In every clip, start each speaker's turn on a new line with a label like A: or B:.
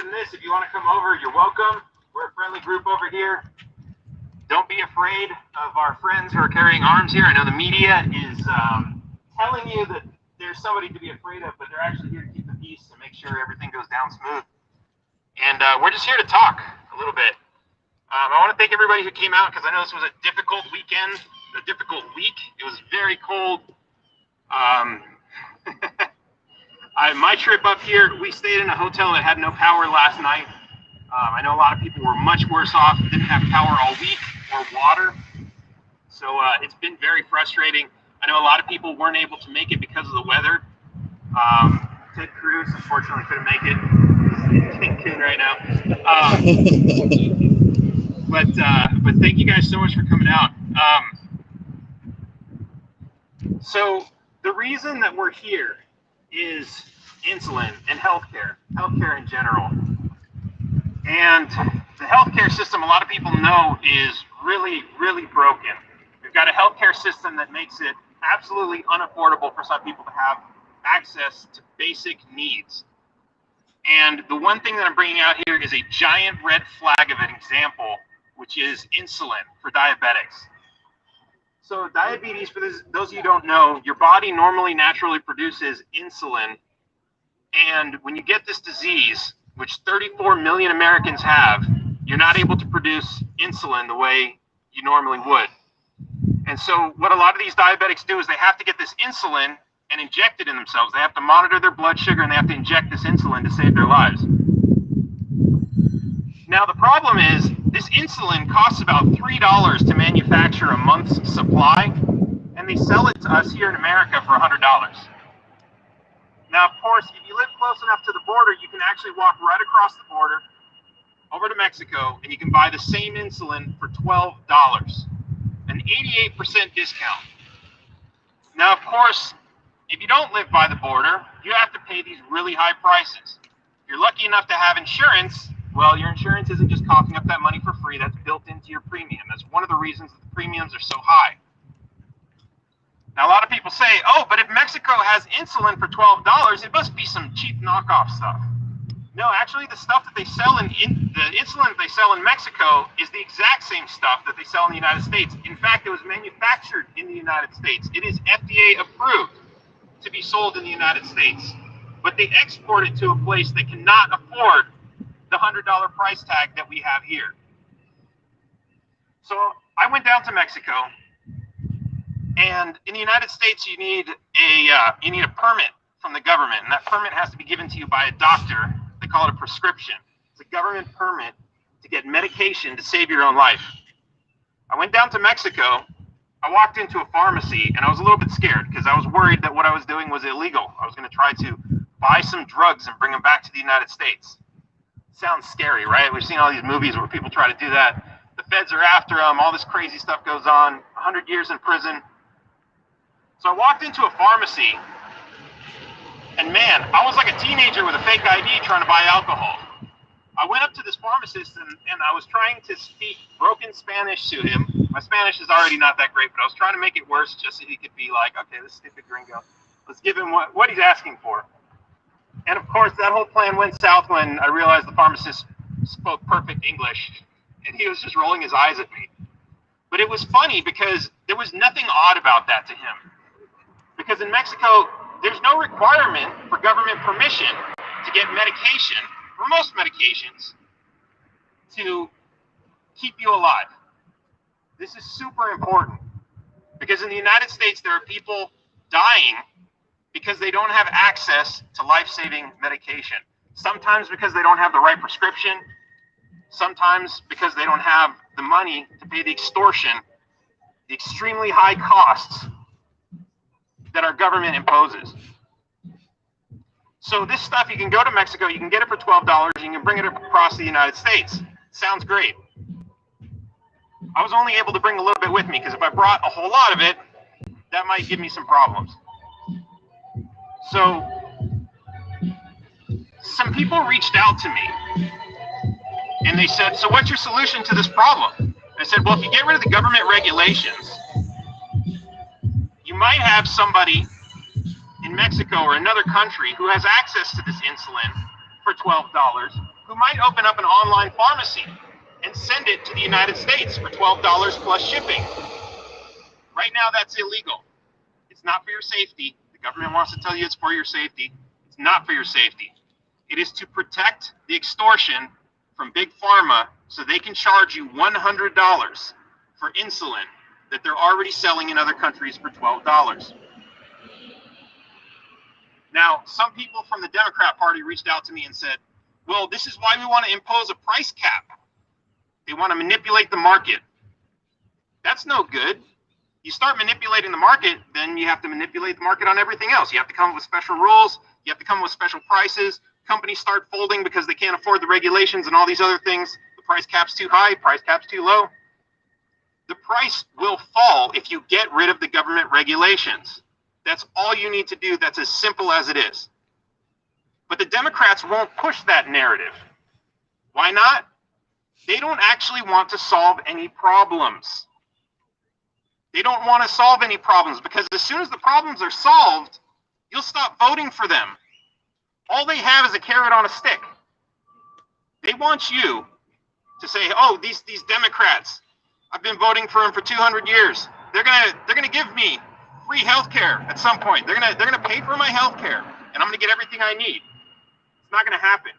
A: than this, if you want to come over, you're welcome. We're a friendly group over here. Don't be afraid of our friends who are carrying arms here. I know the media is telling you that there's somebody to be afraid of, but they're actually here to keep the peace and make sure everything goes down smooth. And we're just here to talk a little bit. I want to thank everybody who came out because I know this was a difficult weekend, a difficult week. It was very cold. My trip up here, we stayed in a hotel that had no power last night. I know a lot of people were much worse off, didn't have power all week or water. So it's been very frustrating. I know a lot of people weren't able to make it because of the weather. Ted Cruz, unfortunately, couldn't make it. He's thinking right now. But thank you guys so much for coming out. So the reason that we're here is insulin and healthcare in general. And the healthcare system, a lot of people know, is really, really broken. We've got a healthcare system that makes it absolutely unaffordable for some people to have access to basic needs. And the one thing that I'm bringing out here is a giant red flag of an example, which is insulin for diabetics. So diabetes, for those of you who don't know, your body normally naturally produces insulin. And when you get this disease, which 34 million Americans have, you're not able to produce insulin the way you normally would. And so what a lot of these diabetics do is they have to get this insulin and inject it in themselves. They have to monitor their blood sugar and they have to inject this insulin to save their lives. Now the problem is this insulin costs about $3 to manufacture a month's supply, and they sell it to us here in America for $100. Now, of course, if you live close enough to the border, you can actually walk right across the border over to Mexico, and you can buy the same insulin for $12, an 88% discount. Now, of course, if you don't live by the border, you have to pay these really high prices. If you're lucky enough to have insurance, well, your insurance isn't just coughing up that money for free. That's built into your premium. That's one of the reasons that the premiums are so high. Now, a lot of people say, oh, but if Mexico has insulin for $12, it must be some cheap knockoff stuff. No, actually, the stuff that they sell the insulin that they sell in Mexico is the exact same stuff that they sell in the United States. In fact, it was manufactured in the United States. It is FDA approved to be sold in the United States. But they export it to a place that cannot afford the $100 price tag that we have here. So I went down to Mexico. And in the United States, you need a permit from the government, and that permit has to be given to you by a doctor. They call it a prescription. It's a government permit to get medication to save your own life. I went down to Mexico. I walked into a pharmacy, and I was a little bit scared because I was worried that what I was doing was illegal. I was going to try to buy some drugs and bring them back to the United States. Sounds scary, right? We've seen all these movies where people try to do that. The feds are after them. All this crazy stuff goes on. 100 years in prison. So I walked into a pharmacy, and man, I was like a teenager with a fake ID trying to buy alcohol. I went up to this pharmacist, and I was trying to speak broken Spanish to him. My Spanish is already not that great, but I was trying to make it worse just so he could be like, okay, this stupid gringo. Let's give him what he's asking for. And of course, that whole plan went south when I realized the pharmacist spoke perfect English, and he was just rolling his eyes at me. But it was funny because there was nothing odd about that to him. Because in Mexico, there's no requirement for government permission to get medication, or most medications, to keep you alive. This is super important. Because in the United States, there are people dying because they don't have access to life-saving medication. Sometimes because they don't have the right prescription, sometimes because they don't have the money to pay the extortion, the extremely high costs that our government imposes. So this stuff, you can go to Mexico, you can get it for $12, you can bring it across the United States. Sounds great. I was only able to bring a little bit with me because if I brought a whole lot of it, that might give me some problems. So some people reached out to me and they said, so what's your solution to this problem? I said, well, if you get rid of the government regulations, you might have somebody in Mexico or another country who has access to this insulin for $12, who might open up an online pharmacy and send it to the United States for $12 plus shipping. Right now, that's illegal. It's not for your safety. The government wants to tell you it's for your safety. It's not for your safety. It is to protect the extortion from Big Pharma so they can charge you $100 for insulin that they're already selling in other countries for $12. Now, some people from the Democrat Party reached out to me and said, well, this is why we want to impose a price cap. They want to manipulate the market. That's no good. You start manipulating the market, then you have to manipulate the market on everything else. You have to come up with special rules. You have to come up with special prices. Companies start folding because they can't afford the regulations and all these other things. The price cap's too high, price cap's too low. The price will fall if you get rid of the government regulations. That's all you need to do. That's as simple as it is. But the Democrats won't push that narrative. Why not? They don't actually want to solve any problems. They don't want to solve any problems because as soon as the problems are solved, you'll stop voting for them. All they have is a carrot on a stick. They want you to say, oh, these Democrats, I've been voting for them for 200 years. They're gonna give me free health care at some point. They're gonna pay for my health care and I'm gonna get everything I need. It's not gonna happen.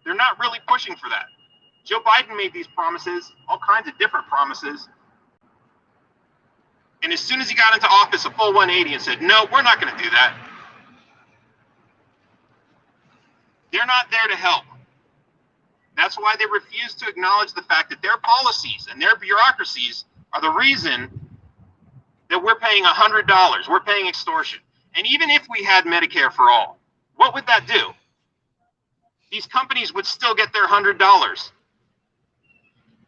A: They're not really pushing for that. Joe Biden made these promises, all kinds of different promises. And as soon as he got into office, a full 180 and said, no, we're not going to do that. They're not there to help. That's why they refuse to acknowledge the fact that their policies and their bureaucracies are the reason that we're paying $100. We're paying extortion. And even if we had Medicare for all, what would that do? These companies would still get their $100.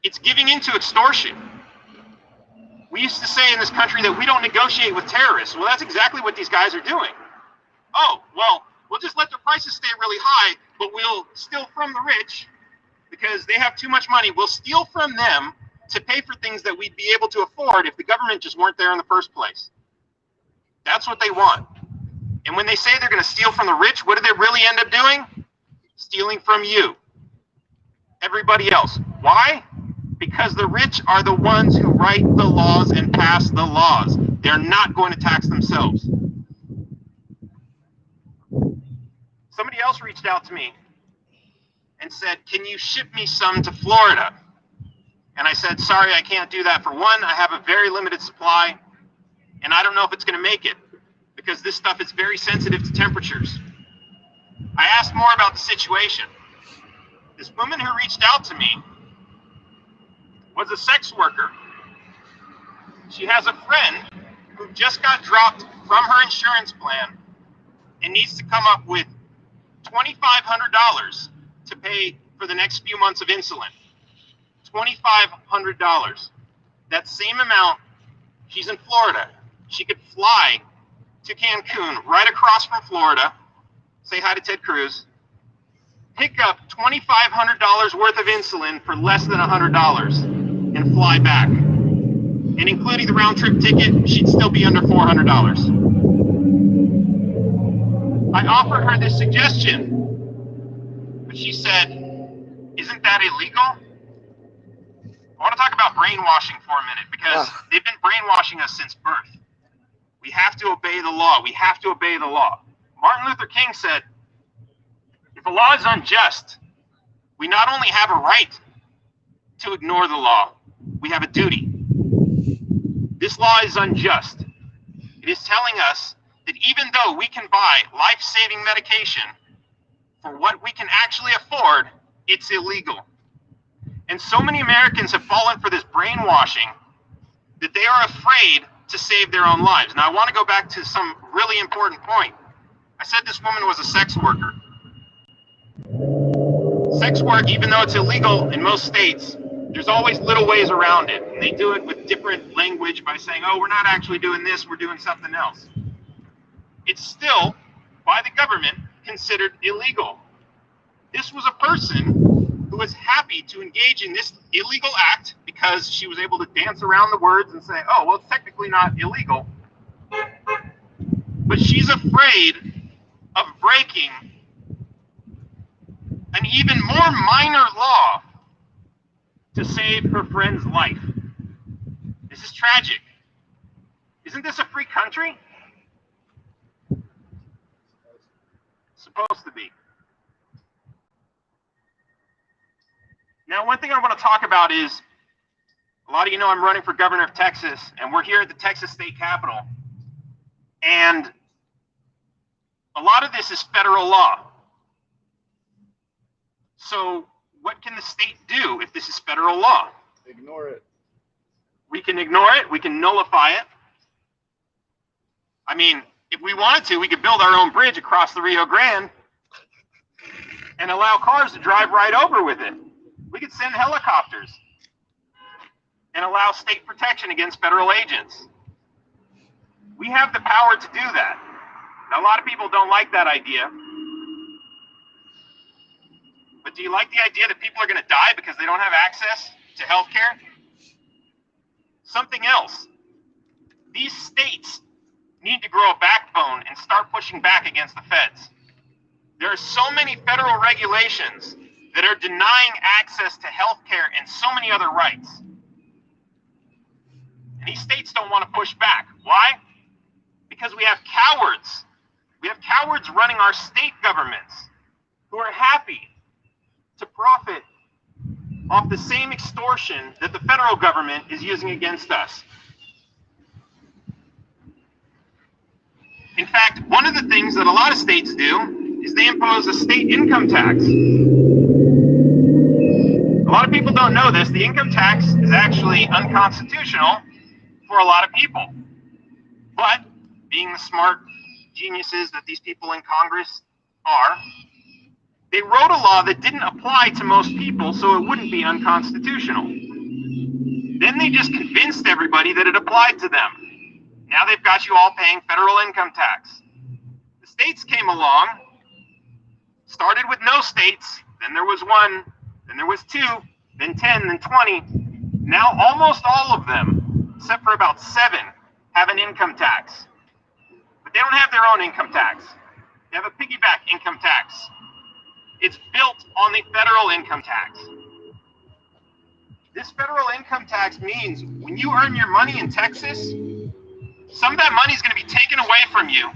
A: It's giving into extortion. We used to say in this country that we don't negotiate with terrorists. Well, that's exactly what these guys are doing. Oh, well, we'll just let their prices stay really high, but we'll steal from the rich because they have too much money. We'll steal from them to pay for things that we'd be able to afford if the government just weren't there in the first place. That's what they want. And when they say they're going to steal from the rich, what do they really end up doing? Stealing from you, everybody else. Why? Because the rich are the ones who write the laws and pass the laws. They're not going to tax themselves. Somebody else reached out to me and said, can you ship me some to Florida? And I said, sorry, I can't do that. For one, I have a very limited supply, and I don't know if it's going to make it because this stuff is very sensitive to temperatures. I asked more about the situation. This woman who reached out to me was a sex worker. She has a friend who just got dropped from her insurance plan and needs to come up with $2,500 to pay for the next few months of insulin. $2,500. That same amount, she's in Florida. She could fly to Cancun, right across from Florida, say hi to Ted Cruz, pick up $2,500 worth of insulin for less than $100 and fly back. And including the round trip ticket, she'd still be under $400. I offered her this suggestion, but she said, isn't that illegal? I want to talk about brainwashing for a minute because they've been brainwashing us since birth. We have to obey the law. We have to obey the law. Martin Luther King said, if a law is unjust, we not only have a right to ignore the law, we have a duty. This law is unjust. It is telling us that even though we can buy life-saving medication for what we can actually afford, it's illegal. And so many Americans have fallen for this brainwashing that they are afraid to save their own lives. Now, I want to go back to some really important point. I said this woman was a sex worker. Sex work, even though it's illegal in most states, there's always little ways around it. And they do it with different language by saying, oh, we're not actually doing this, we're doing something else. It's still, by the government, considered illegal. This was a person who was happy to engage in this illegal act because she was able to dance around the words and say, oh, well, it's technically not illegal. But she's afraid of breaking an even more minor law to save her friend's life. This is tragic. Isn't this a free country? Supposed to be. Now, one thing I want to talk about is, a lot of you know I'm running for governor of Texas, and we're here at the Texas State Capitol. And a lot of this is federal law. So what can the state do if this is federal law?
B: Ignore it.
A: We can ignore it. We can nullify it. I mean, if we wanted to, we could build our own bridge across the Rio Grande and allow cars to drive right over with it. We could send helicopters and allow state protection against federal agents. We have the power to do that. Now, a lot of people don't like that idea. But do you like the idea that people are going to die because they don't have access to health care? Something else. These states need to grow a backbone and start pushing back against the feds. There are so many federal regulations that are denying access to health care and so many other rights. And these states don't want to push back. Why? Because we have cowards. We have cowards running our state governments who are happy to profit off the same extortion that the federal government is using against us. In fact, one of the things that a lot of states do is they impose a state income tax. A lot of people don't know this. The income tax is actually unconstitutional for a lot of people. But being the smart geniuses that these people in Congress are, they wrote a law that didn't apply to most people, so it wouldn't be unconstitutional. Then they just convinced everybody that it applied to them. Now they've got you all paying federal income tax. The states came along, started with no states, then there was one, then there was two, then 10, then 20. Now almost all of them, except for about 7, have an income tax. But they don't have their own income tax. They have a piggyback income tax. It's built on the federal income tax. This federal income tax means when you earn your money in Texas, some of that money is going to be taken away from you,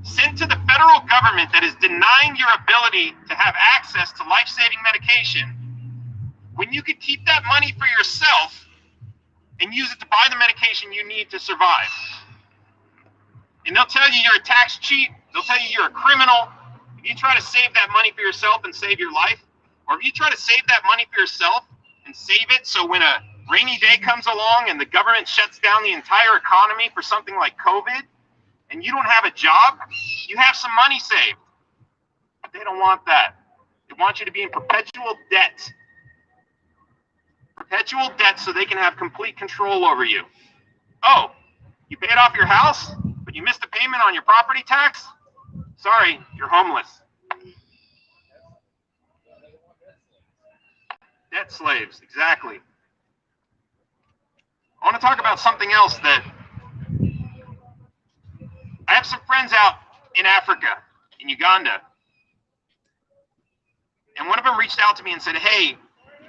A: sent to the federal government that is denying your ability to have access to life-saving medication, when you could keep that money for yourself and use it to buy the medication you need to survive. And they'll tell you you're a tax cheat. They'll tell you you're a criminal. If you try to save that money for yourself and save your life, or if you try to save that money for yourself and save it so when a rainy day comes along and the government shuts down the entire economy for something like COVID, and you don't have a job, you have some money saved. But they don't want that. They want you to be in perpetual debt. Perpetual debt so they can have complete control over you. Oh, you paid off your house, but you missed a payment on your property tax? Sorry, you're homeless. Debt slaves, exactly. I want to talk about something else that I have some friends out in Africa, in Uganda, and one of them reached out to me and said, hey,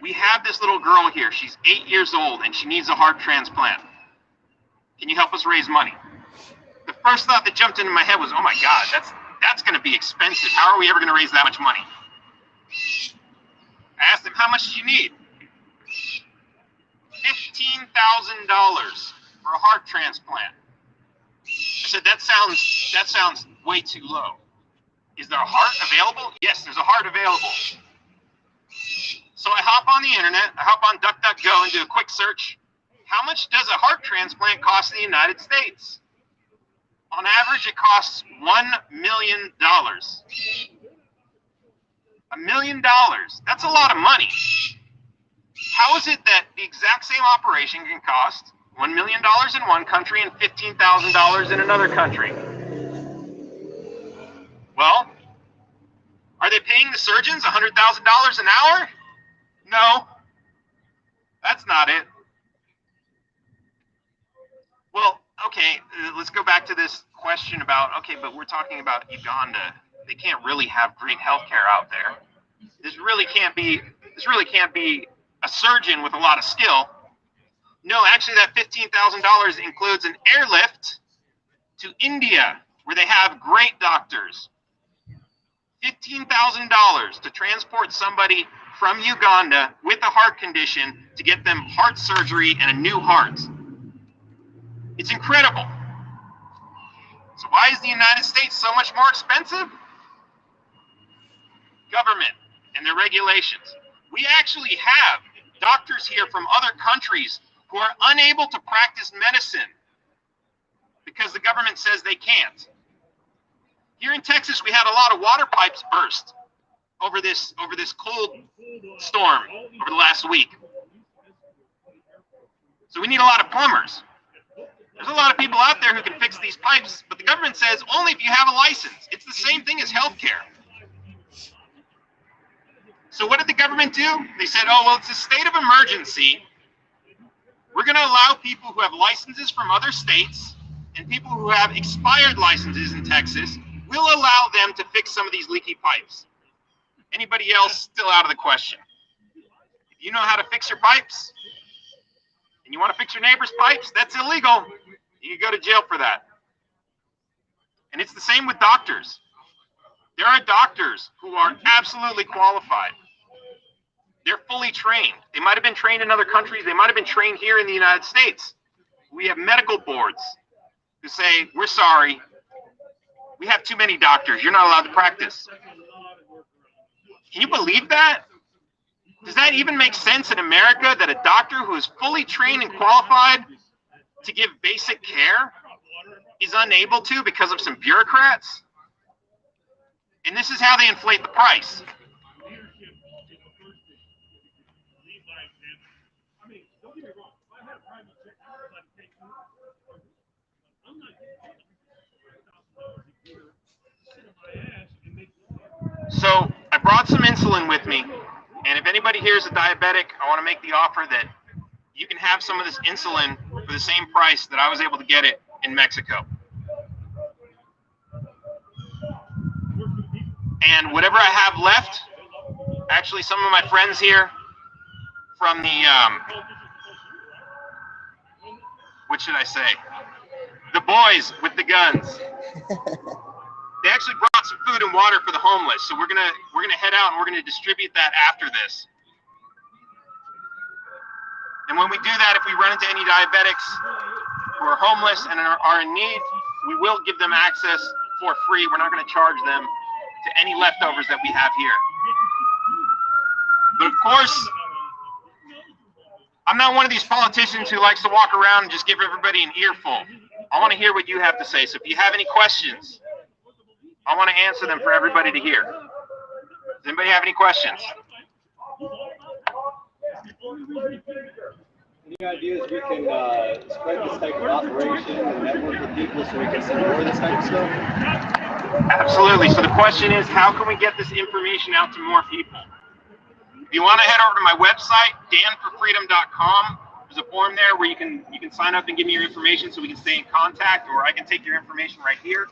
A: we have this little girl here. She's 8 years old and she needs a heart transplant. Can you help us raise money? The first thought that jumped into my head was, oh my God, that's going to be expensive. How are we ever going to raise that much money? I asked him, how much do you need? $15,000 for a heart transplant. I said, that sounds way too low. Is there a heart available? Yes, there's a heart available. So I hop on the internet, I hop on DuckDuckGo and do a quick search. How much does a heart transplant cost in the United States? On average, it costs $1 million. $1 million. That's a lot of money. How is it that the exact same operation can cost $1 million in one country and $15,000 in another country? Well, are they paying the surgeons $100,000 an hour? No, that's not it. Well, okay, let's go back to this question about, okay, but we're talking about Uganda. They can't really have great healthcare out there. This really can't be a surgeon with a lot of skill. No, actually that $15,000 includes an airlift to India, where they have great doctors. $15,000 to transport somebody from Uganda with a heart condition to get them heart surgery and a new heart. It's incredible. So why is the United States so much more expensive? Government and their regulations. We actually have doctors here from other countries who are unable to practice medicine because the government says they can't. Here in Texas, we had a lot of water pipes burst over this cold storm over the last week. So we need a lot of plumbers. There's a lot of people out there who can fix these pipes, but the government says only if you have a license. It's the same thing as healthcare. So what did the government do? They said, oh, well, it's a state of emergency. We're going to allow people who have licenses from other states and people who have expired licenses in Texas, we'll allow them to fix some of these leaky pipes. Anybody else still out of the question? If you know how to fix your pipes and you want to fix your neighbor's pipes, that's illegal. You can go to jail for that. And it's the same with doctors. There are doctors who are absolutely qualified. They're fully trained. They might have been trained in other countries. They might have been trained here in the United States. We have medical boards who say, we're sorry, we have too many doctors. You're not allowed to practice. Can you believe that? Does that even make sense in America that a doctor who is fully trained and qualified to give basic care is unable to because of some bureaucrats? And this is how they inflate the price. So I brought some insulin with me, and if anybody here is a diabetic, I want to make the offer that you can have some of this insulin for the same price that I was able to get it in Mexico. And whatever I have left, actually some of my friends here from the, what should I say? The boys with the guns. They actually brought some food and water for the homeless. So we're gonna head out and we're gonna distribute that after this. And when we do that, if we run into any diabetics who are homeless and are in need, we will give them access for free. We're not gonna charge them to any leftovers that we have here. But of course, I'm not one of these politicians who likes to walk around and just give everybody an earful. I want to hear what you have to say. So if you have any questions, I want to answer them for everybody to hear. Does anybody have any questions?
B: Any ideas we can spread this type of operation and network with people so we can see more of this type of stuff?
A: Absolutely. So the question is, how can we get this information out to more people? If you want to head over to my website, danforfreedom.com, there's a form there where you can sign up and give me your information so we can stay in contact, or I can take your information right here.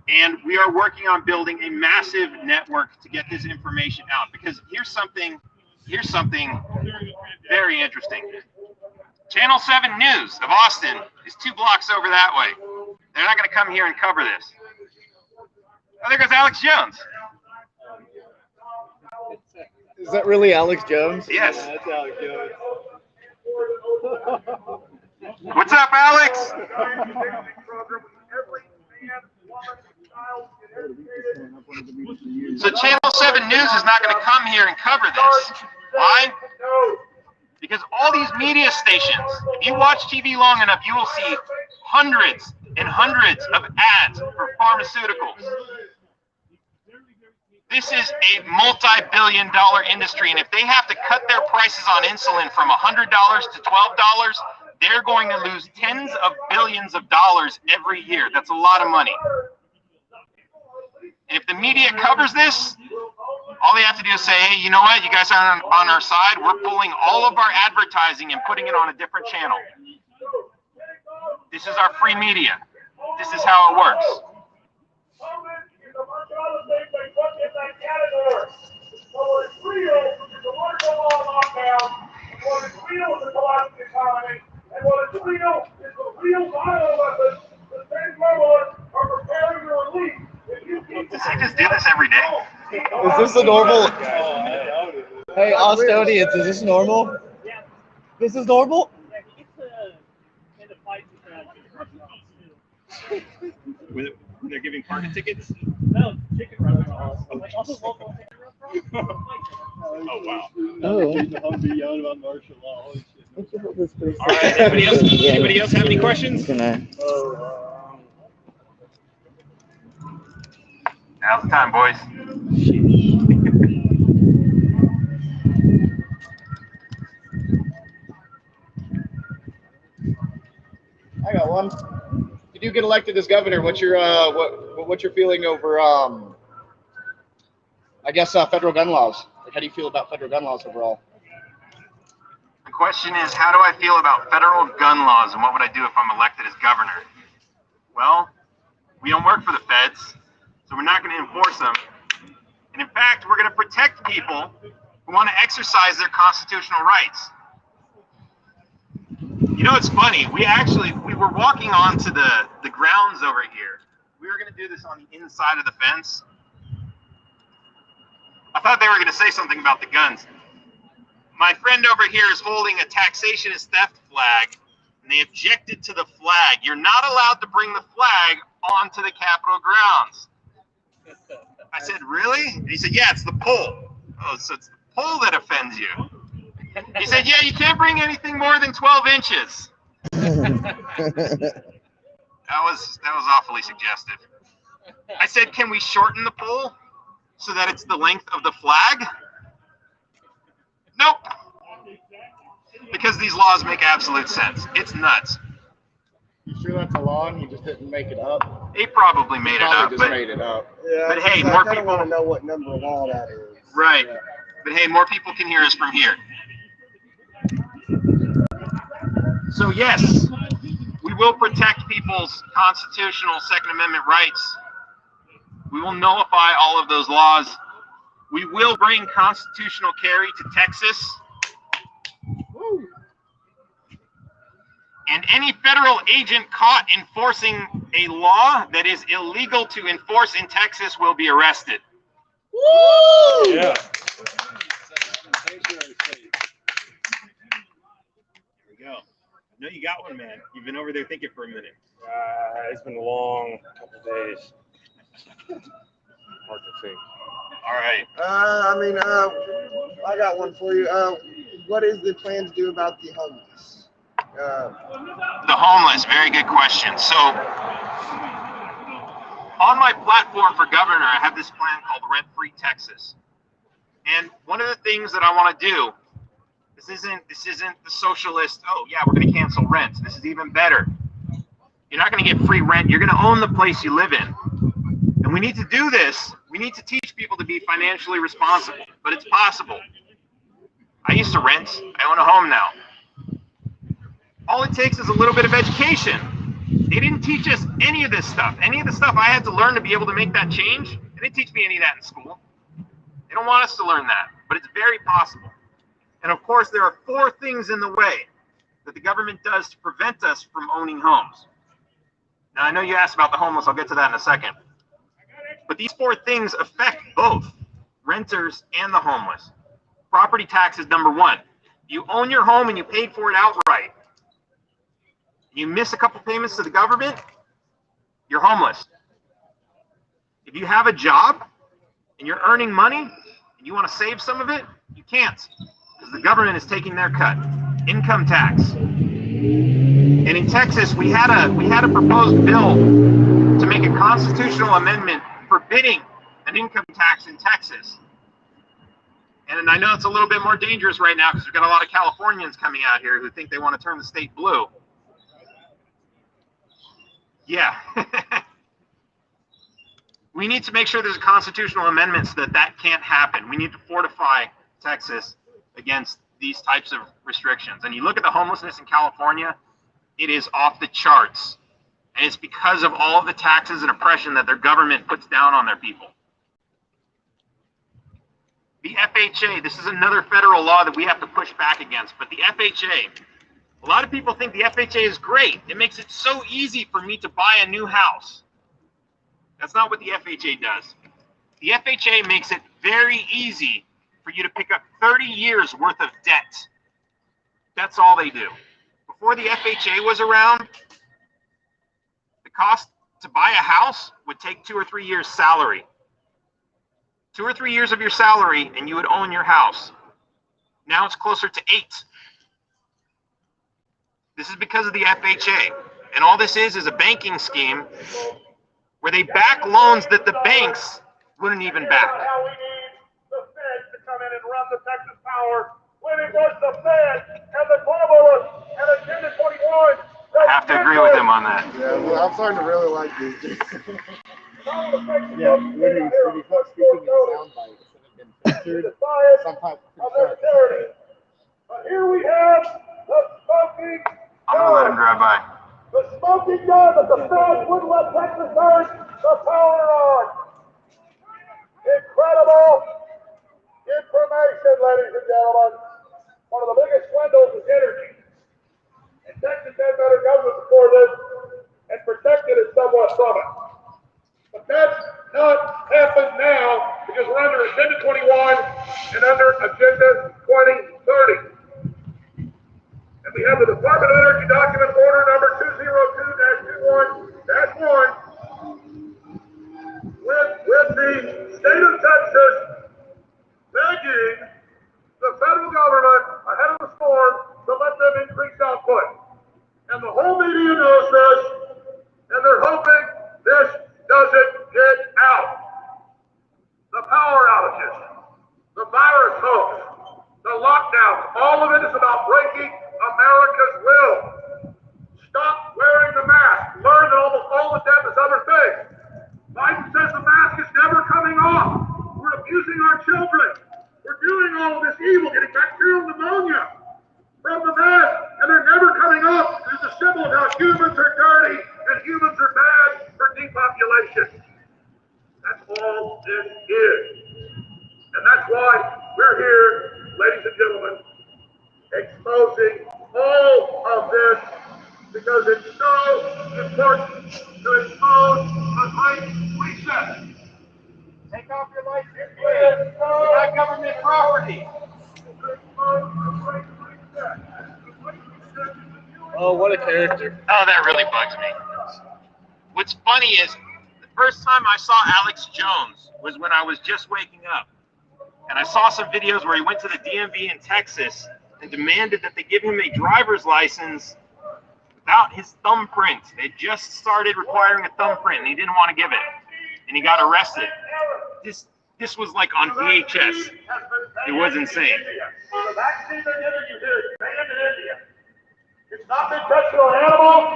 A: And we are working on building a massive network to get this information out, because here's something very interesting. Channel 7 News of Austin is 2 blocks over that way. They're not going to come here and cover this. Oh, there goes Alex Jones.
B: Is that really Alex Jones?
A: Yes.
B: Yeah, that's Alex Jones.
A: What's up, Alex? So Channel 7 News is not going to come here and cover this. Why? Because all these media stations, if you watch TV long enough, you will see hundreds and hundreds of ads for pharmaceuticals. This is a multi-billion-dollar industry, and if they have to cut their prices on insulin from $100 to $12, they're going to lose tens of billions of dollars every year. That's a lot of money. And if the media covers this, all they have to do is say, hey, you know what? You guys are on our side. We're pulling all of our advertising and putting it on a different channel. This is our free media. This is how it works.
C: work. So what is real is the wonderful law lockdown, and what is real is the collapse of the economy, and what is real is the real violent weapons the state government are preparing to release.
A: Does he just do this every day?
B: Is this a normal? Hey, Austonians, is this normal?
D: Yeah.
B: This is normal?
D: Yeah, he gets into fights with chicken restaurants too.
A: They're giving parking tickets?
D: No, chicken restaurants. Like all the local chicken restaurants.
A: Oh, wow.
B: I'm yelling about martial law.
A: All right, anybody else have any questions? Now's the time, boys.
E: I got one. If you do get elected as governor, what's your what's your feeling over I guess federal gun laws? Like, how do you feel about federal gun laws overall?
A: The question is, how do I feel about federal gun laws, and what would I do if I'm elected as governor? Well, we don't work for the feds, so we're not going to enforce them. And in fact, we're going to protect people who want to exercise their constitutional rights. You know, it's funny. We were walking onto the grounds over here. We were going to do this on the inside of the fence. I thought they were going to say something about the guns. My friend over here is holding a taxation is theft flag, and they objected to the flag. You're not allowed to bring the flag onto the Capitol grounds. I said, really? And he said, yeah, it's the pole. Oh, so it's the pole that offends you. He said, yeah, you can't bring anything more than 12 inches. That was awfully suggestive. I said, can we shorten the pole so that it's the length of the flag? Nope. Because these laws make absolute sense. It's nuts.
E: You sure that's a law and he just didn't make it up?
A: He probably made it up.
E: Just made it up.
C: Yeah,
A: but hey,
C: I
A: more
C: kind of
A: people
C: want to know what number of law that is.
A: Right.
C: Yeah.
A: But hey, more people can hear us from here. So yes, we will protect people's constitutional Second Amendment rights. We will nullify all of those laws. We will bring constitutional carry to Texas.
E: Woo.
A: And any federal agent caught enforcing a law that is illegal to enforce in Texas will be arrested.
E: Woo!
B: Yeah.
A: Here we go. I know you got one, man. You've been over there thinking for a minute.
B: It's been a long couple days. Hard to think.
A: All right.
C: I got one for you. What is the plan to do about the homeless?
A: The homeless, very good question. So, on my platform for governor, I have this plan called Rent-Free Texas. And one of the things that I want to do, this isn't the socialist, oh yeah, we're going to cancel rent. This is even better. You're not going to get free rent. You're going to own the place you live in. And we need to do this. We need to teach people to be financially responsible, but it's possible. I used to rent. I own a home now. All it takes is a little bit of education. They didn't teach us any of this stuff. Any of the stuff I had to learn to be able to make that change, they didn't teach me any of that in school. They don't want us to learn that, but it's very possible. And of course, there are 4 things in the way that the government does to prevent us from owning homes. Now, I know you asked about the homeless. I'll get to that in a second. But these 4 things affect both renters and the homeless. Property tax is number 1. You own your home and you paid for it outright. You miss a couple payments to the government, you're homeless. If you have a job and you're earning money and you want to save some of it, you can't, because the government is taking their cut. Income tax. And in Texas, we had a proposed bill to make a constitutional amendment forbidding an income tax in Texas. And I know it's a little bit more dangerous right now because we've got a lot of Californians coming out here who think they want to turn the state blue. Yeah. We need to make sure there's a constitutional amendment so that can't happen. We need to fortify Texas against these types of restrictions. And you look at the homelessness in California, it is off the charts. And it's because of all of the taxes and oppression that their government puts down on their people. The FHA, this is another federal law that we have to push back against, but the FHA, a lot of people think the FHA is great. It makes it so easy for me to buy a new house. That's not what the FHA does. The FHA makes it very easy for you to pick up 30 years worth of debt. That's all they do. Before the FHA was around, the cost to buy a house would take 2 or 3 years' salary. 2 or 3 years of your salary and you would own your house. Now it's closer to 8. This is because of the FHA. And all this is a banking scheme where they back loans that the banks wouldn't even back.
C: How we need the Fed to come in and run the Texas power when it was the Fed and the globalists and Agenda 21.
A: I have to agree with him on that.
F: Yeah, well, I'm starting to really like these.
E: Yeah, when he put speaking in sound bites that have been filtered, sometimes
C: But here we have the smoking
A: I'm going to let him drive by.
C: The smoking gun that the Fed wouldn't let Texas turn the power on. Incredible information, ladies and gentlemen. One of the biggest swindles is energy. And Texas had better government before this and protected it somewhat from it. But that's not happened now because we're under Agenda 21 and under Agenda 2030. And we have the Department of Energy document order number 202-21-1 with the state of Texas begging the federal government ahead of the storm to let them increase output. And the whole media knows this, and they're hoping this doesn't get out. The power outages, the virus hoax, the lockdowns, all of it is about breaking America's will. Stop wearing the mask. Learn that almost all of death is other things. Biden says the mask is never coming off. We're abusing our children. We're doing all of this evil, getting bacterial pneumonia from the mask, and they're never coming off. It's a symbol of how humans are dirty and humans are bad for depopulation. That's all this is. And that's why we're here, ladies and gentlemen, exposing all of this because it's so important to expose the Great Reset. Take off your license plate. It's not government property.
E: Oh, what a character.
A: Oh, that really bugs me. What's funny is the first time I saw Alex Jones was when I was just waking up. And I saw some videos where he went to the DMV in Texas and demanded that they give him a driver's license without his thumbprint. They just started requiring a thumbprint and he didn't want to give it. And he got arrested. This was like on VHS. It was insane.
C: The vaccine they're giving you here is banned in India. It's not been tested on animals,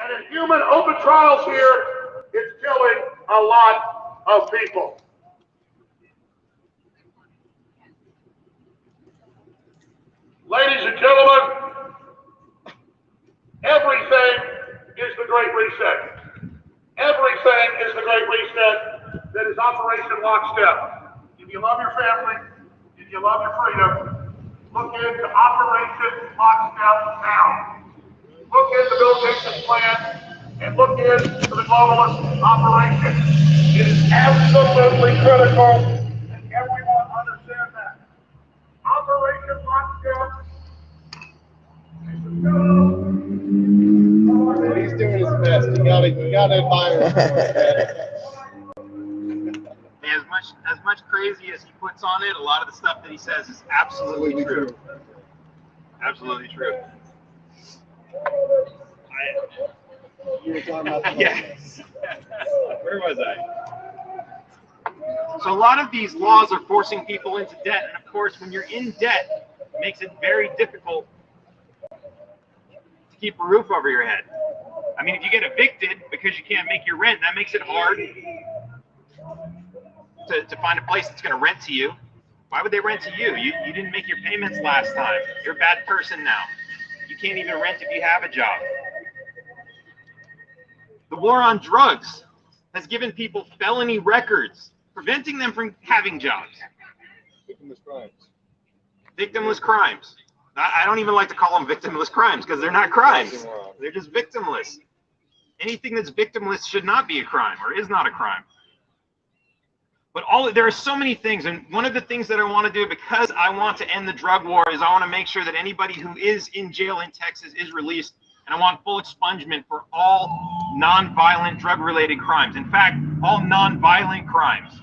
C: and in human open trials here, it's killing a lot of people. Ladies and gentlemen, everything is the Great Reset. Everything is the Great Reset that is Operation Lockstep. If you love your family, if you love your freedom, look into Operation Lockstep now. Look into Bill Gates' plan and look into the globalist operation. It is absolutely critical that everyone understand that. Operation Lockstep.
E: He's doing his best. You gotta admire him.
A: As much crazy as he puts on it, a lot of the stuff that he says is absolutely true. Absolutely true.
E: You were talking about
A: Yes. Where was I? So a lot of these laws are forcing people into debt, and of course, when you're in debt, it makes it very difficult to keep a roof over your head. I mean, if you get evicted because you can't make your rent, that makes it hard to find a place that's going to rent to you. Why would they rent to you? You didn't make your payments last time. You're a bad person now. You can't even rent if you have a job. The war on drugs has given people felony records, preventing them from having jobs.
B: victimless crimes.
A: Victimless crimes. I don't even like to call them victimless crimes because they're not crimes. They're just victimless. Anything that's victimless should not be a crime or is not a crime. But there are so many things, and one of the things that I want to do, because I want to end the drug war, is I want to make sure that anybody who is in jail in Texas is released, and I want full expungement for all non-violent drug-related crimes. In fact, all non-violent crimes.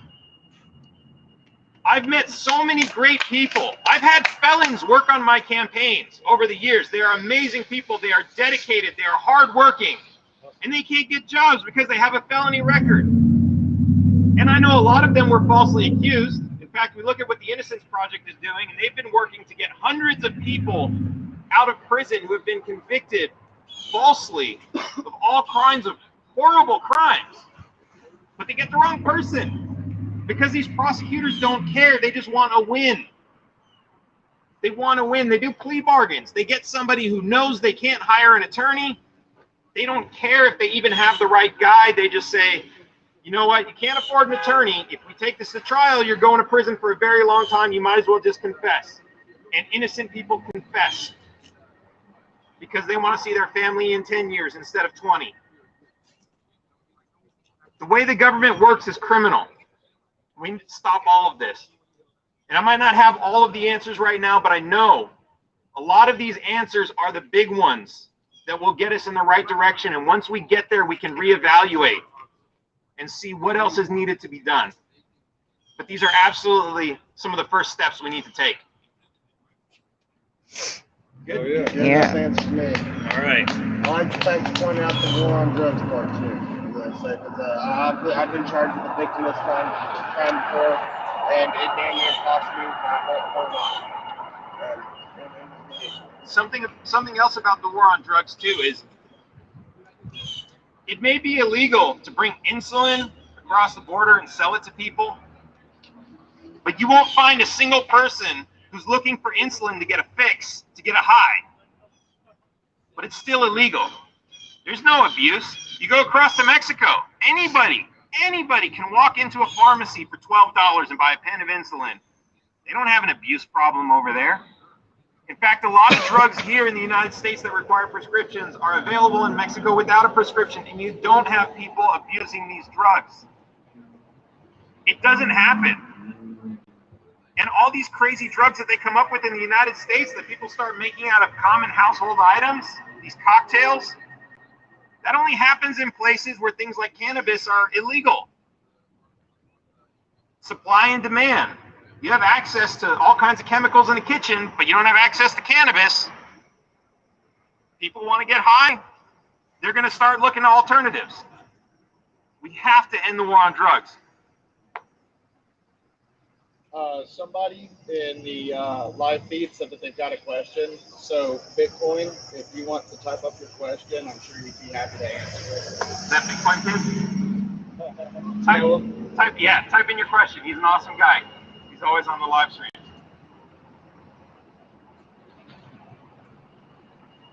A: I've met so many great people. I've had felons work on my campaigns over the years. They are amazing people. They are dedicated. They are hardworking. And they can't get jobs because they have a felony record. And I know a lot of them were falsely accused. In fact, we look at what the Innocence Project is doing, and they've been working to get hundreds of people out of prison who have been convicted falsely of all kinds of horrible crimes. But they get the wrong person because these prosecutors don't care. They just want a win. They want to win. They do plea bargains. They get somebody who knows they can't hire an attorney. They don't care if they even have the right guy. They just say, you know what, you can't afford an attorney. If we take this to trial, you're going to prison for a very long time. You might as well just confess. And innocent people confess because they want to see their family in 10 years instead of 20. The way the government works is criminal. We need to stop all of this. And I might not have all of the answers right now, but I know a lot of these answers are the big ones that will get us in the right direction. And once we get there, we can reevaluate and see what else is needed to be done. But these are absolutely some of the first steps we need to take. Good?
B: Oh, yeah.
F: Yeah, that answers me.
A: All right.
F: I'd like to thank you for pointing out the war on drugs part too. I've been charged with a victimless crime before, and it damn near cost me my whole life.
A: Something else about the war on drugs too is it may be illegal to bring insulin across the border and sell it to people, but you won't find a single person who's looking for insulin to get a fix, to get a high. But it's still illegal. There's no abuse. You go across to Mexico, anybody can walk into a pharmacy for $12 and buy a pen of insulin. They don't have an abuse problem over there. In fact, a lot of drugs here in the United States that require prescriptions are available in Mexico without a prescription, and you don't have people abusing these drugs. It doesn't happen. And all these crazy drugs that they come up with in the United States that people start making out of common household items, these cocktails, that only happens in places where things like cannabis are illegal. Supply and demand. You have access to all kinds of chemicals in the kitchen, but you don't have access to cannabis. People want to get high. They're going to start looking at alternatives. We have to end the war on drugs.
E: Somebody in the live feed said that they've got a question. So Bitcoin, if you want to type up your question, I'm sure you'd be happy to answer it.
A: Is that Bitcoin kid? Type in your question. He's an awesome guy. He's always on the live stream.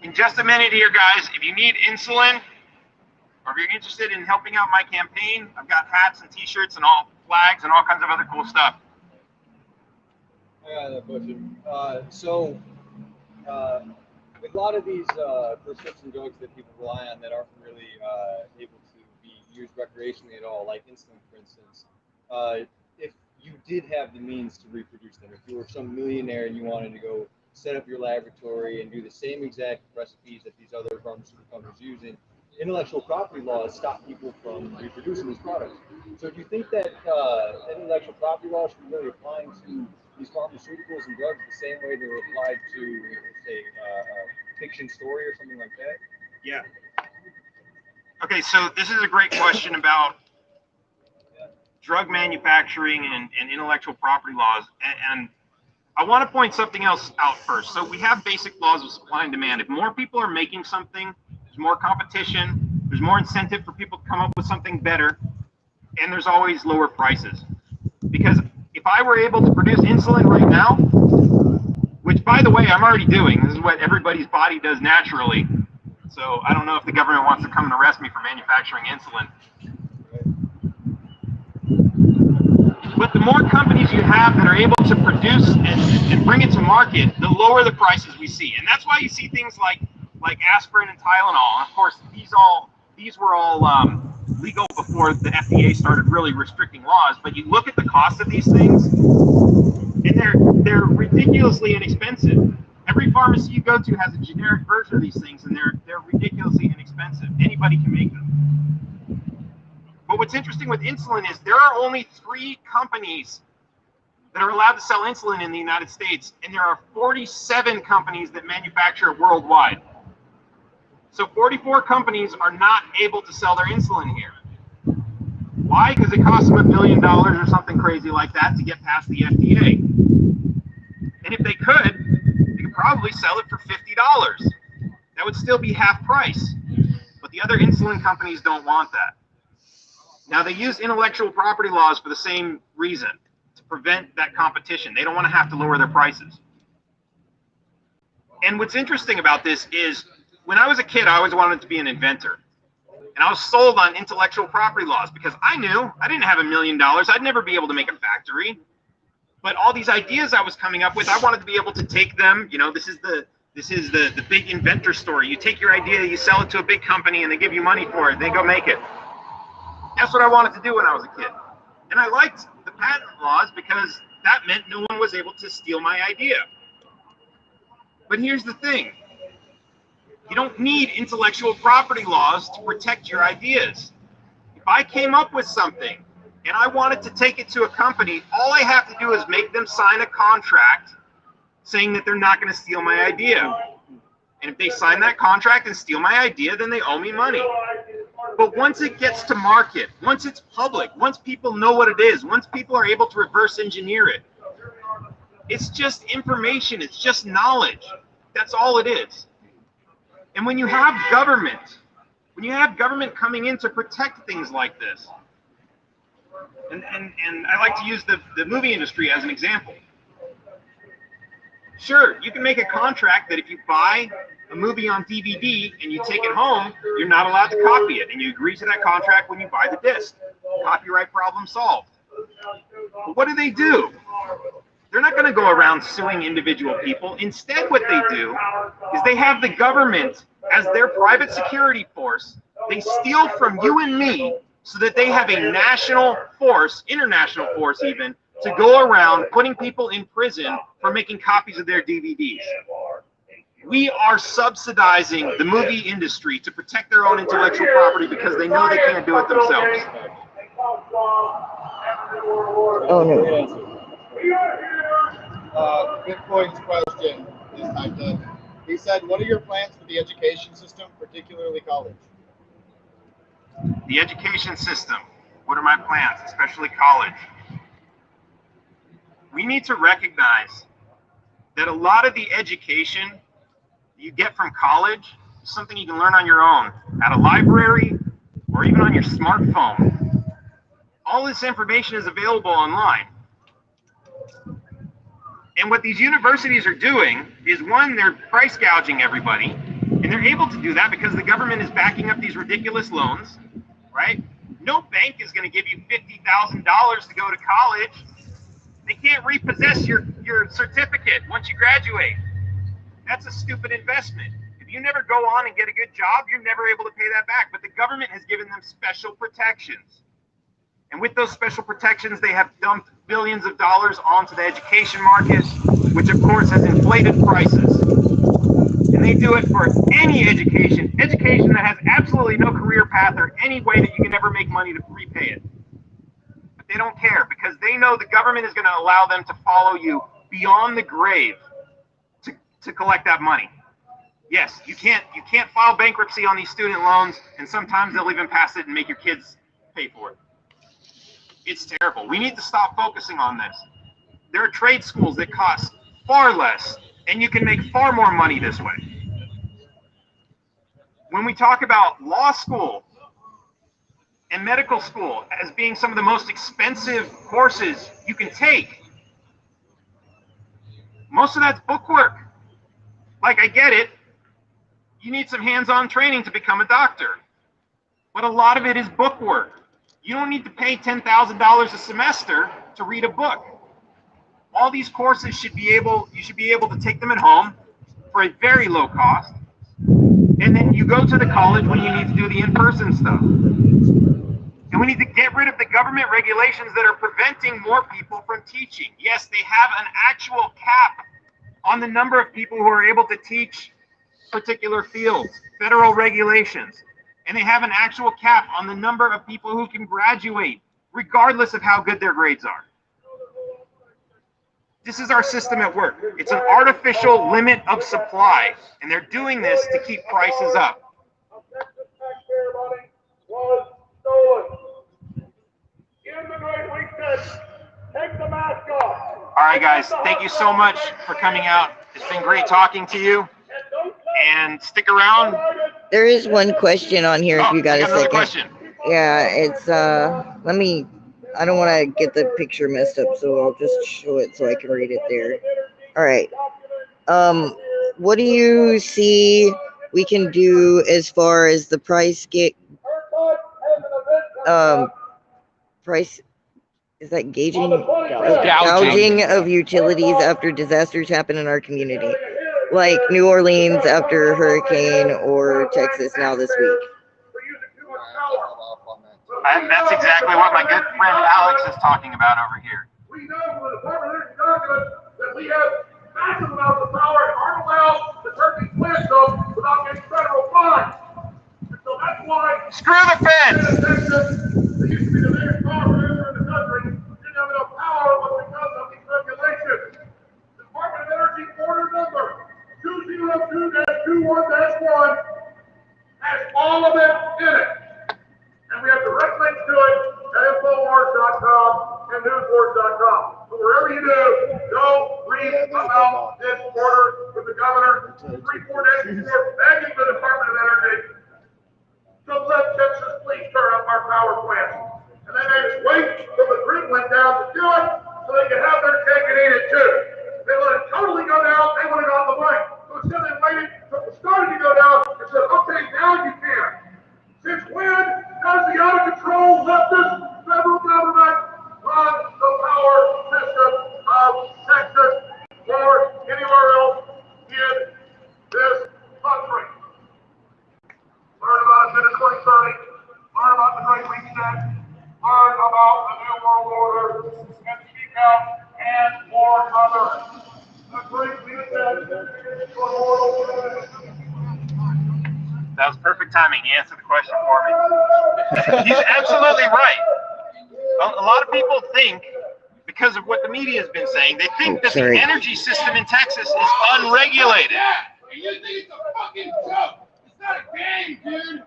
A: In just a minute here, guys, if you need insulin, or if you're interested in helping out my campaign, I've got hats and t-shirts and all flags and all kinds of other cool stuff.
B: I got that question. With a lot of these prescription drugs that people rely on that aren't really able to be used recreationally at all, like insulin, for instance, if you did have the means to reproduce them, if you were some millionaire and you wanted to go set up your laboratory and do the same exact recipes that these other pharmaceutical companies using, intellectual property laws stop people from reproducing these products. So do you think that intellectual property laws should be really applying to these pharmaceuticals and drugs the same way they were applied to, say, a fiction story or something like that?
A: Yeah. Okay, so this is a great question about drug manufacturing and intellectual property laws. And I want to point something else out first. So we have basic laws of supply and demand. If more people are making something, there's more competition, there's more incentive for people to come up with something better, and there's always lower prices. Because if I were able to produce insulin right now, which by the way, I'm already doing, this is what everybody's body does naturally. So I don't know if the government wants to come and arrest me for manufacturing insulin. But the more companies you have that are able to produce and bring it to market, the lower the prices we see. And that's why you see things like aspirin and Tylenol. And of course, these were all legal before the FDA started really restricting laws. But you look at the cost of these things, and they're ridiculously inexpensive. Every pharmacy you go to has a generic version of these things, and they're ridiculously inexpensive. Anybody can make them. But what's interesting with insulin is there are only 3 companies that are allowed to sell insulin in the United States, and there are 47 companies that manufacture it worldwide. So 44 companies are not able to sell their insulin here. Why? Because it costs them $1 billion or something crazy like that to get past the FDA. And if they could probably sell it for $50. That would still be half price. But the other insulin companies don't want that. Now, they use intellectual property laws for the same reason, to prevent that competition. They don't want to have to lower their prices. And what's interesting about this is, when I was a kid, I always wanted to be an inventor. And I was sold on intellectual property laws because I knew I didn't have $1 million. I'd never be able to make a factory. But all these ideas I was coming up with, I wanted to be able to take them. You know, this is the big inventor story. You take your idea, you sell it to a big company, and they give you money for it. They go make it. That's what I wanted to do when I was a kid. And I liked the patent laws because that meant no one was able to steal my idea. But here's the thing. You don't need intellectual property laws to protect your ideas. If I came up with something and I wanted to take it to a company, all I have to do is make them sign a contract saying that they're not going to steal my idea. And if they sign that contract and steal my idea, then they owe me money. But once it gets to market, once it's public, once people know what it is, once people are able to reverse engineer it, it's just information, it's just knowledge. That's all it is. And when you have government coming in to protect things like this, and I like to use the movie industry as an example. Sure, you can make a contract that if you buy a movie on DVD and you take it home, you're not allowed to copy it, and you agree to that contract when you buy the disc. Copyright problem solved. But what do? They're not going to go around suing individual people. Instead, what they do is they have the government as their private security force. They steal from you and me so that they have a national force, international force even, to go around putting people in prison for making copies of their DVDs. We are subsidizing the movie industry to protect their own intellectual property because they know they can't do it themselves.
F: Oh, no.
E: Bitcoin's question is typed up. He said, what are your plans for the education system, particularly college?
A: The education system. What are my plans, especially college? We need to recognize that a lot of the education you get from college is something you can learn on your own, at a library, or even on your smartphone. All this information is available online. And what these universities are doing is, one, they're price gouging everybody, and they're able to do that because the government is backing up these ridiculous loans, right? No bank is going to give you $50,000 to go to college. They can't repossess your certificate once you graduate. That's a stupid investment. If you never go on and get a good job, you're never able to pay that back. But the government has given them special protections. And with those special protections, they have dumped billions of dollars onto the education market, which of course has inflated prices. And they do it for any education that has absolutely no career path or any way that you can ever make money to repay it. But they don't care because they know the government is going to allow them to follow you beyond the grave to collect that money. Yes, you can't file bankruptcy on these student loans, and sometimes they'll even pass it and make your kids pay for it. It's terrible. We need to stop focusing on this. There are trade schools that cost far less, and you can make far more money this way. When we talk about law school and medical school as being some of the most expensive courses you can take, most of that's bookwork. Like, I get it. You need some hands-on training to become a doctor. But a lot of it is bookwork. You don't need to pay $10,000 a semester to read a book. All these courses you should be able to take them at home for a very low cost. And then you go to the college when you need to do the in-person stuff. And we need to get rid of the government regulations that are preventing more people from teaching. Yes, they have an actual cap on the number of people who are able to teach particular fields, federal regulations. And they have an actual cap on the number of people who can graduate, regardless of how good their grades are. This is our system at work. It's an artificial limit of supply, and they're doing this to keep prices up.
C: Was stolen. In the great weekend, take the mask off.
A: All right, guys, thank you so much for coming out. It's been great talking to you, and stick around.
G: There is one question on here if you got a second.
A: Question.
G: Yeah, it's let me, I don't want to get the picture messed up, so I'll just show it so I can read it there. All right. What do you see we can do as far as the price is that gouging of utilities after disasters happen in our community, like New Orleans after a hurricane or Texas now this week?
A: That's exactly what my good friend Alex is talking about over here.
C: We know from the Department of Energy documents that we have massive amounts of power and aren't allowed to turn these plants off without getting federal fines. And so that's why
A: Screw the feds!
C: They used to be the biggest power producer in the country, didn't have enough power, but because of these regulations. The Department of Energy order number 202-21-1 has all of it in it. And we have direct links to it at Infowars.com and Newswars.com. So wherever you do, go read about this order with the governor 3-4 days before, begging the Department of Energy to let Texas please turn up our power plants. And they made us wait till the grid went down to do it so they could have their cake and eat it too. They let it totally go down, they would have got the money. So instead they waited till it started to go down and said, okay, now you can. Since when does the out-of-control leftist federal government run the power system of Texas or anywhere else in this country? Learn about Agenda 2030, learn about the Great Reset, learn about the New World Order, and speak out and warn others. The Great Reset for world.
A: That was perfect timing. He answered the question for me. He's absolutely right. A lot of people think, because of what the media has been saying, they think that the energy system in Texas is unregulated.
F: Yeah, and you think it's a fucking joke. It's not a game, dude.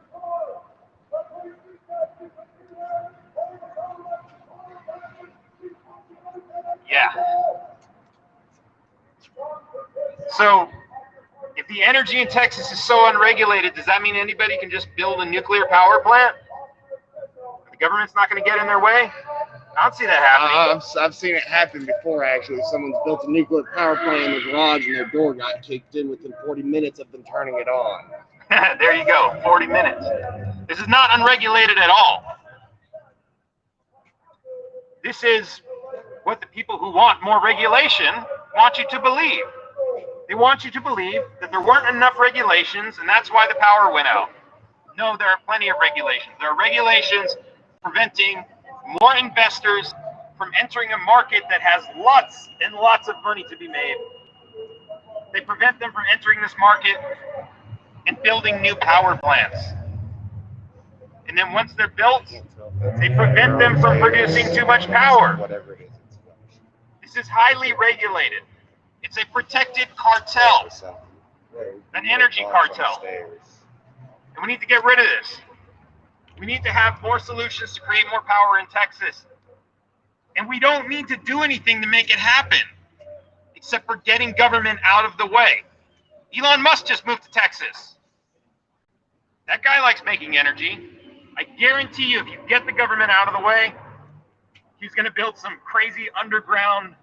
A: Yeah. So, if the energy in Texas is so unregulated, does that mean anybody can just build a nuclear power plant? The government's not going to get in their way? I don't see that happening.
F: I've seen it happen before, actually. Someone's built a nuclear power plant in their garage and their door got kicked in within 40 minutes of them turning it on.
A: There you go, 40 minutes. This is not unregulated at all. This is what the people who want more regulation want you to believe. They want you to believe that there weren't enough regulations and that's why the power went out. No, there are plenty of regulations. There are regulations preventing more investors from entering a market that has lots and lots of money to be made. They prevent them from entering this market and building new power plants. And then once they're built, they prevent them from producing too much power. This is highly regulated. It's a protected cartel, an energy cartel. And we need to get rid of this. We need to have more solutions to create more power in Texas. And we don't need to do anything to make it happen, except for getting government out of the way. Elon Musk just moved to Texas. That guy likes making energy. I guarantee you, if you get the government out of the way, he's going to build some crazy underground,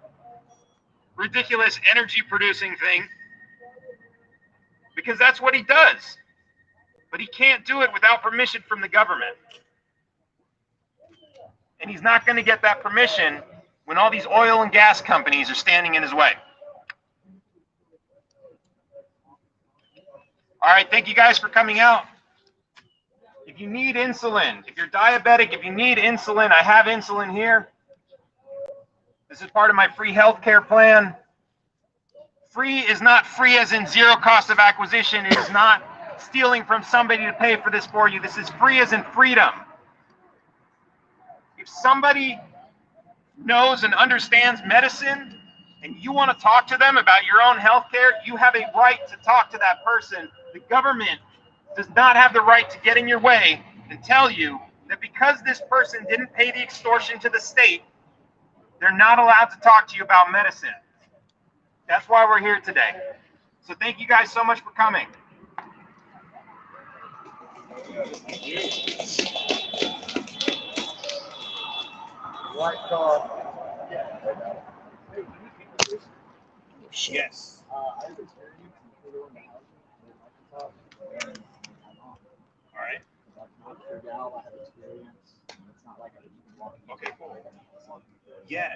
A: ridiculous energy producing thing, because that's what he does. But he can't do it without permission from the government. And he's not going to get that permission when all these oil and gas companies are standing in his way. All right, thank you guys for coming out. If you need insulin, if you're diabetic, if you need insulin, I have insulin here. This is part of my free healthcare plan. Free is not free as in zero cost of acquisition. It is not stealing from somebody to pay for this for you. This is free as in freedom. If somebody knows and understands medicine and you want to talk to them about your own healthcare, you have a right to talk to that person. The government does not have the right to get in your way and tell you that because this person didn't pay the extortion to the state, they're not allowed to talk to you about medicine. That's why we're here today. So thank you guys so much for coming.
B: White car.
A: Yes.
B: I have experience in the housing in Microsoft.
A: All right.
B: I'm not sure now. I have experience. It's not like I even want to.
A: Okay, cool. Yeah.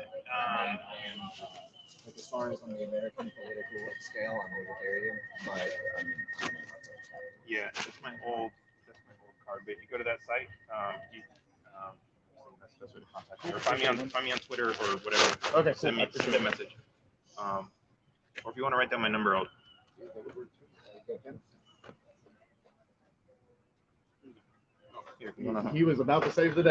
B: Like as far as on the American political scale, I'm libertarian, but
A: Yeah, that's my old card. But you go to that site, that's where to contact me. Or find me on Twitter or whatever.
B: Okay,
A: send me a message. Or if you want to write down my number, I'll. Here,
F: He was about to save the day.